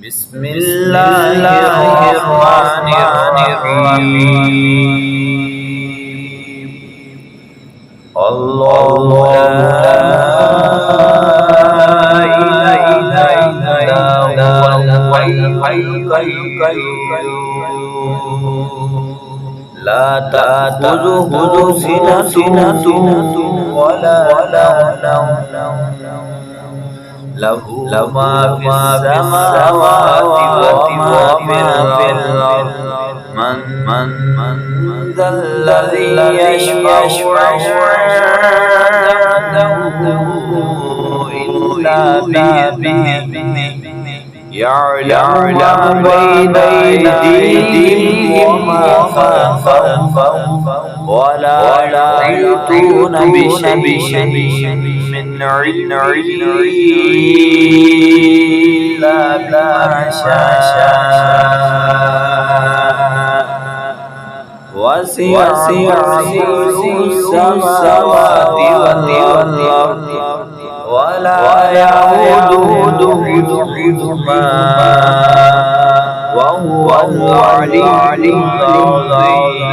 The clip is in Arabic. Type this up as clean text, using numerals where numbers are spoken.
بسم الله الرحمن الرحيم. الله لا إله إلا هو الحي القيوم لا تأخذه سنة ولا نوم له ما في السماوات وما في الأرض من ذا الذي يشفع عنده إلا بإذنه يعلم ما بين أيديهم وما خلفهم ولا يحيطون بشيء من علمه إلا بما شاء وسع كرسيه السماوات والأرض ولا يؤوده حفظهما وهو العلي العظيم.